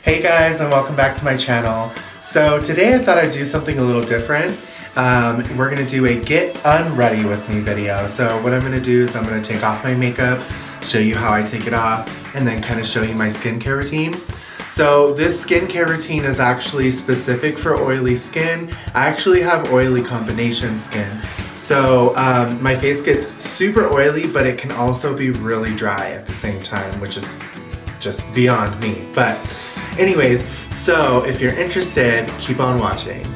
Hey guys, and welcome back to my channel. So today I thought I'd do something a little different. We're gonna do a Get Unready With Me video. So what I'm gonna do is I'm gonna take off my makeup, show you how I take it off, and then kind of show you my skincare routine. So this skincare routine is actually specific for oily skin. I actually have oily combination skin. So my face gets super oily, but it can also be really dry at the same time, which is just beyond me. But anyways, so if you're interested, keep on watching.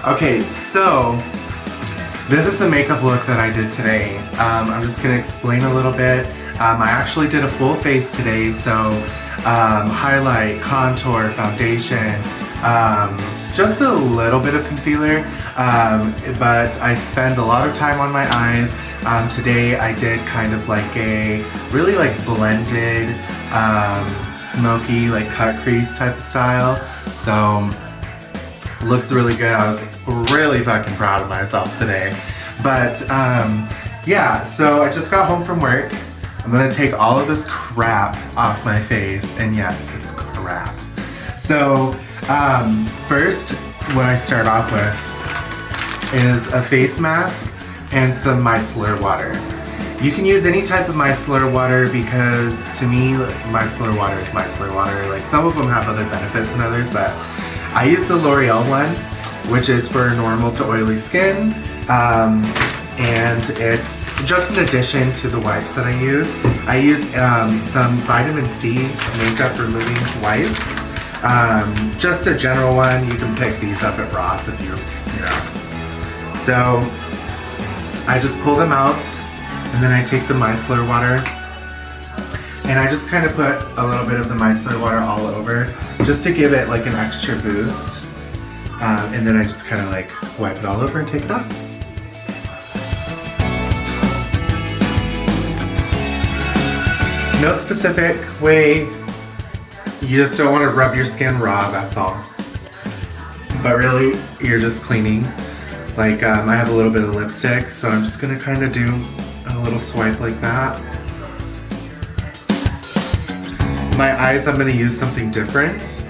Okay, so this is the makeup look that I did today. I'm just gonna explain a little bit. I actually did a full face today, so highlight, contour, foundation, just a little bit of concealer, but I spend a lot of time on my eyes. Today I did kind of like a really like blended, smoky, like cut crease type of style. So looks really good. I was really fucking proud of myself today. But yeah, so I just got home from work. I'm gonna take all of this crap off my face, and yes, it's crap. So first, what I start off with is a face mask and some micellar water. You can use any type of micellar water because to me, micellar water is micellar water. Like some of them have other benefits than others, but I use the L'Oreal one, which is for normal to oily skin. And it's just an addition to the wipes that I use. I use some vitamin C makeup removing wipes. Just a general one. You can pick these up at Ross if you know. So I just pull them out, and then I take the micellar water, and I just kind of put a little bit of the micellar water all over, just to give it like an extra boost. And then I just kind of like wipe it all over and take it off. No specific way, you just don't want to rub your skin raw, that's all. But really, you're just cleaning. Like, I have a little bit of lipstick, so I'm just gonna kind of do a little swipe like that. My eyes, I'm gonna use something different.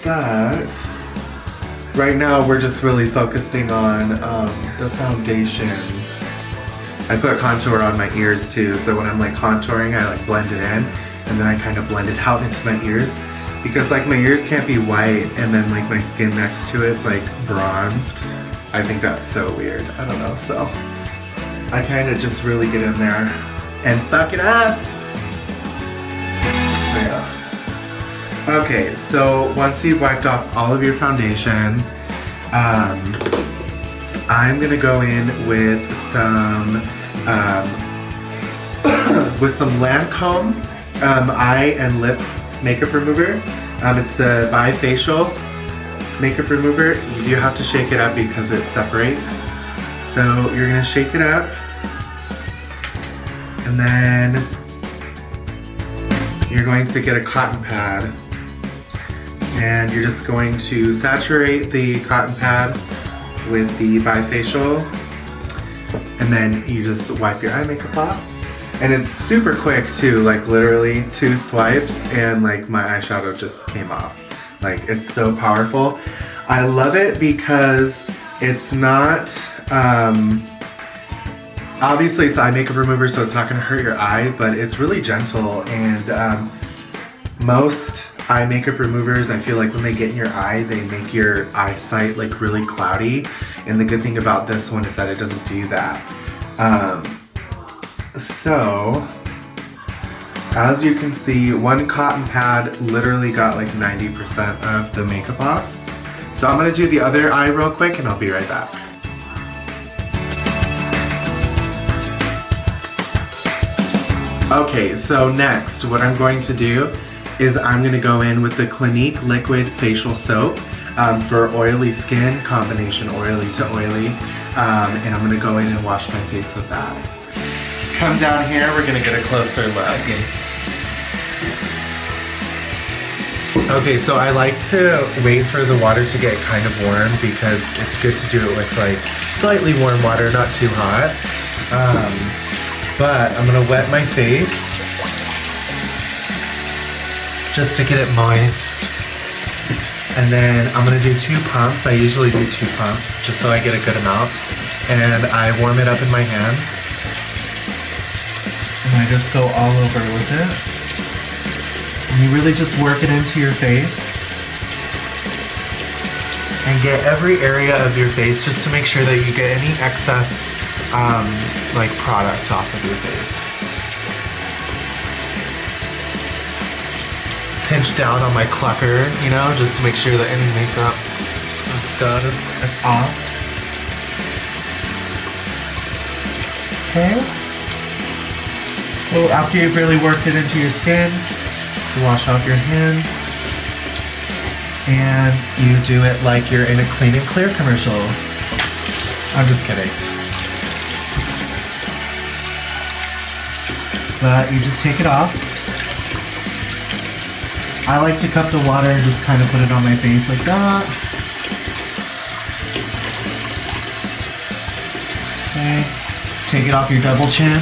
But right now, we're just really focusing on the foundation. I put contour on my ears too, so when I'm like contouring, I like blend it in, and then I kind of blend it out into my ears, because like my ears can't be white, and then like my skin next to it's like bronzed. I think that's so weird. I don't know, so I kind of just really get in there and fuck it up. Yeah. Okay, so once you've wiped off all of your foundation, I'm gonna go in with some Lancome eye and lip makeup remover. It's the bifacial makeup remover. You do have to shake it up because it separates. So you're gonna shake it up, and then you're going to get a cotton pad, and you're just going to saturate the cotton pad with the bifacial, and then you just wipe your eye makeup off. And it's super quick too, like literally 2 swipes and like my eyeshadow just came off. Like it's so powerful. I love it because it's not, obviously it's eye makeup remover, so it's not gonna hurt your eye, but it's really gentle. And most eye makeup removers, I feel like when they get in your eye, they make your eyesight like really cloudy. And the good thing about this one is that it doesn't do that. So, as you can see, one cotton pad literally got like 90% of the makeup off. So I'm gonna do the other eye real quick and I'll be right back. Okay, so next, what I'm going to do is I'm gonna go in with the Clinique Liquid Facial Soap for oily skin, combination oily to oily. And I'm gonna go in and wash my face with that. Come down here, we're gonna get a closer look. Okay, so I like to wait for the water to get kind of warm because it's good to do it with like slightly warm water, not too hot. But I'm gonna wet my face just to get it moist. And then I'm gonna do 2 pumps. I usually do 2 pumps just so I get a good amount. And I warm it up in my hands. And I just go all over with it. And you really just work it into your face. And get every area of your face just to make sure that you get any excess like product off of your face. Pinch down on my clucker, you know, just to make sure that any makeup is good, is off. Okay. So after you've really worked it into your skin, you wash off your hands. And you do it like you're in a Clean and Clear commercial. I'm just kidding. But you just take it off. I like to cup the water and just kind of put it on my face like that. Okay. Take it off your double chin.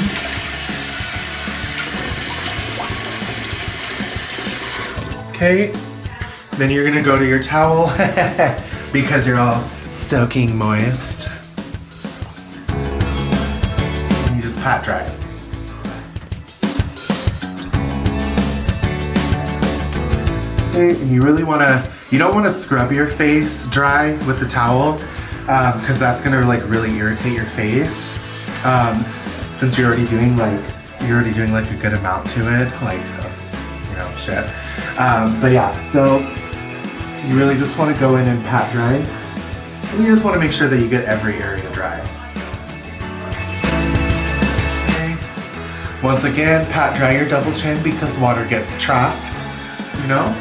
Okay. Then you're gonna go to your towel because you're all soaking moist. And you just pat dry. Okay, and you really you don't wanna scrub your face dry with the towel because that's gonna like really irritate your face. Since you're already doing like a good amount to it, like, you know, shit. But yeah, so you really just want to go in and pat dry. And you just want to make sure that you get every area dry. Okay. Once again, pat dry your double chin because water gets trapped, you know?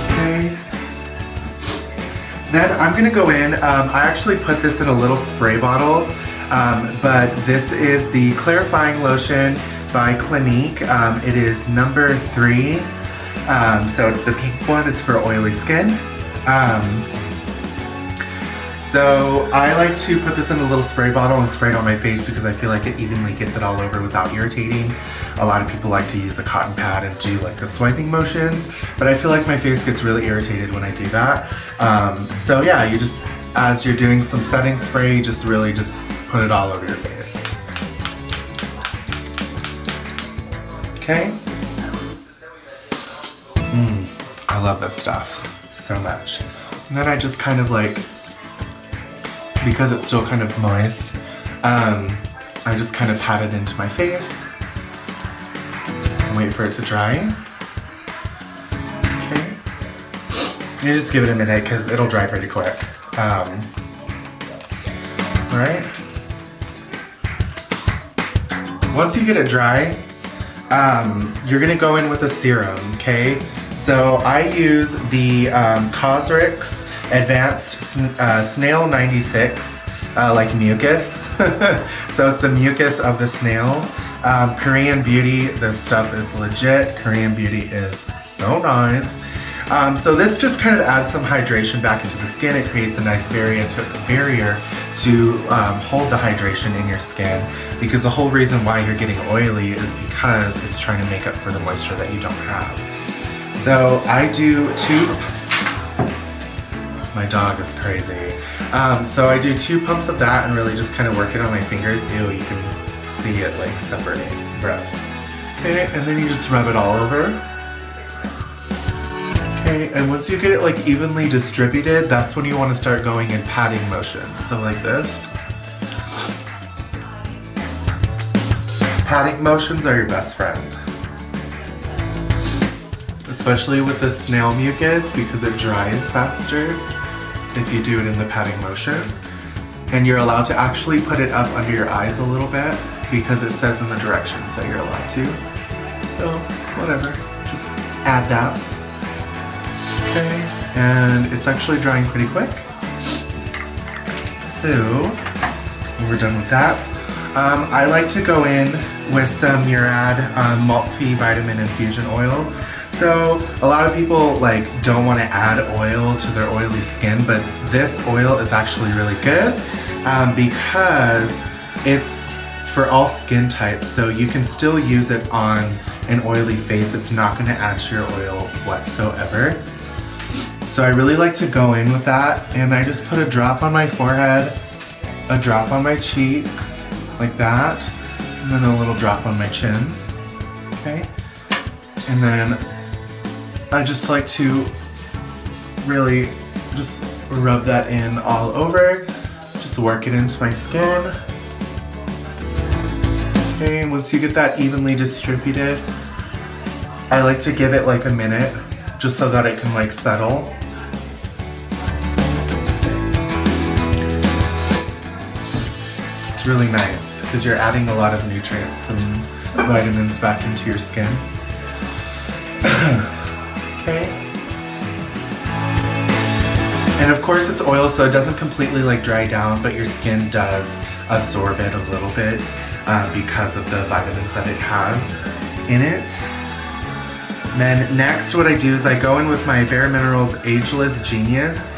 Okay. Then I'm gonna go in, I actually put this in a little spray bottle, but this is the Clarifying Lotion by Clinique. It is number 3. So it's the pink one, it's for oily skin. So I like to put this in a little spray bottle and spray it on my face because I feel like it evenly gets it all over without irritating. A lot of people like to use a cotton pad and do like the swiping motions, but I feel like my face gets really irritated when I do that. So yeah, you just, as you're doing some setting spray, you just really just put it all over your face. Okay? I love this stuff so much. And then I just kind of like, because it's still kind of moist, I just kind of pat it into my face and wait for it to dry. Okay. You just give it a minute because it'll dry pretty quick. Alright. Once you get it dry, you're gonna go in with a serum, okay? So I use the Cosrx Advanced Snail 96, like mucus. So it's the mucus of the snail. Korean Beauty, this stuff is legit. Korean Beauty is so nice. So this just kind of adds some hydration back into the skin. It creates a nice barrier to hold the hydration in your skin, because the whole reason why you're getting oily is because it's trying to make up for the moisture that you don't have. So I do 2, my dog is crazy. So I do 2 pumps of that and really just kind of work it on my fingers. Ew, you can see it like separating. Gross. Okay, and then you just rub it all over. Okay, and once you get it like evenly distributed, that's when you want to start going in patting motions. So like this. Patting motions are your best friend. Especially with the snail mucus, because it dries faster if you do it in the patting motion. And you're allowed to actually put it up under your eyes a little bit because it says in the directions that you're allowed to. So, whatever, just add that. Okay, and it's actually drying pretty quick. So, when we're done with that, I like to go in with some Murad multivitamin infusion oil. So a lot of people like don't want to add oil to their oily skin, but this oil is actually really good because it's for all skin types, so you can still use it on an oily face. It's not going to add to your oil whatsoever. So I really like to go in with that, and I just put a drop on my forehead, a drop on my cheeks, like that, and then a little drop on my chin, okay? And then I just like to really just rub that in all over, just work it into my skin. Okay, and once you get that evenly distributed, I like to give it like a minute just so that it can like settle. It's really nice because you're adding a lot of nutrients and vitamins back into your skin. Okay. And of course it's oil, so it doesn't completely like dry down, but your skin does absorb it a little bit because of the vitamins that it has in it. And then next what I do is I go in with my Bare Minerals Ageless Genius,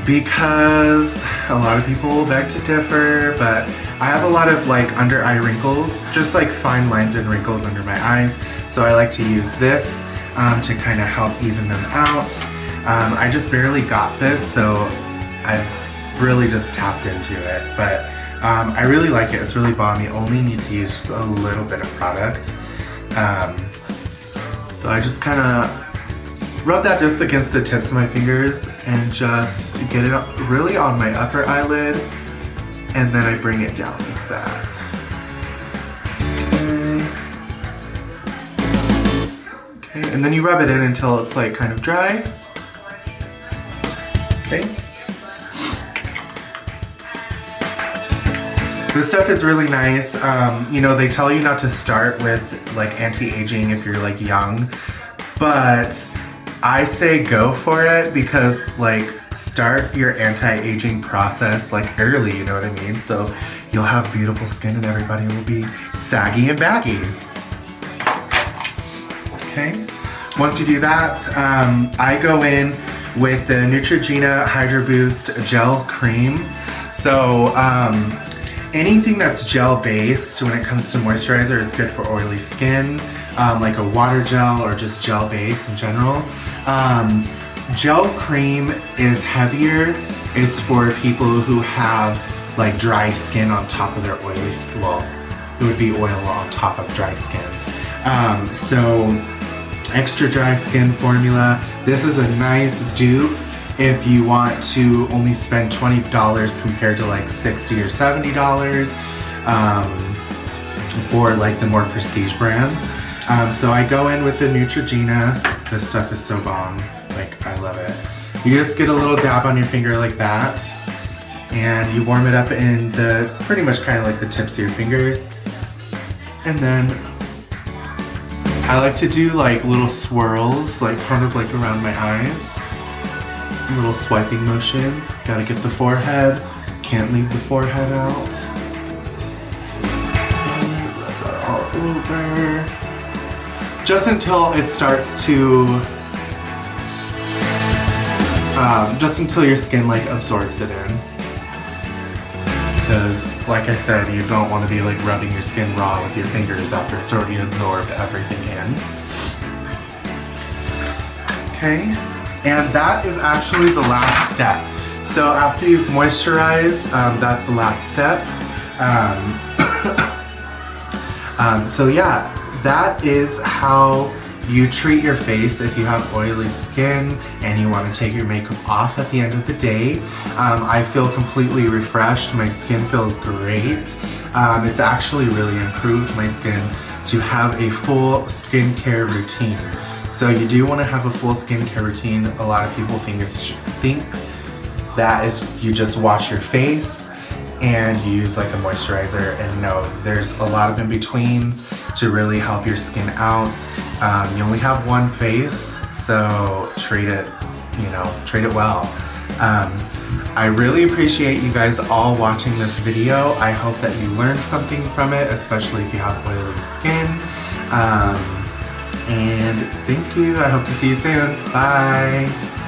because a lot of people will beg to differ, but I have a lot of like under eye wrinkles, just like fine lines and wrinkles under my eyes, so I like to use this to kind of help even them out. I just barely got this, so I've really just tapped into it, but I really like it. It's really balmy. Only need to use a little bit of product. So I just kind of rub that just against the tips of my fingers and just get it really on my upper eyelid, and then I bring it down like that. Okay, and then you rub it in until it's like kind of dry. Okay. This stuff is really nice. You know, they tell you not to start with like anti-aging if you're like young, but I say go for it, because like start your anti-aging process like early, you know what I mean? So you'll have beautiful skin and everybody will be saggy and baggy. Okay, once you do that, I go in with the Neutrogena Hydro Boost Gel Cream. So anything that's gel based when it comes to moisturizer is good for oily skin, like a water gel or just gel base in general. Gel cream is heavier. It's for people who have like dry skin on top of their oily skin. Well, it would be oil on top of dry skin. So extra dry skin formula. This is a nice dupe if you want to only spend $20 compared to like $60 or $70 for like the more prestige brands. So I go in with the Neutrogena. This stuff is so bomb. Like, I love it. You just get a little dab on your finger like that, and you warm it up in the pretty much kind of like the tips of your fingers. And then I like to do like little swirls, like kind of like around my eyes. Little swiping motions. Gotta get the forehead. Can't leave the forehead out. Rub that all over. Just until it starts to, just until your skin like absorbs it in. Because, like I said, you don't want to be like rubbing your skin raw with your fingers after it's already absorbed everything in. Okay, and that is actually the last step. So after you've moisturized, that's the last step. So yeah, that is how you treat your face if you have oily skin and you want to take your makeup off at the end of the day. I feel completely refreshed. My skin feels great. It's actually really improved my skin to have a full skincare routine. So you do want to have a full skincare routine. A lot of people think that is you just wash your face and you use like a moisturizer, and no, there's a lot of in-betweens to really help your skin out. You only have one face, so treat it well. I really appreciate you guys all watching this video. I hope that you learned something from it, especially if you have oily skin. And thank you. I hope to see you soon. Bye.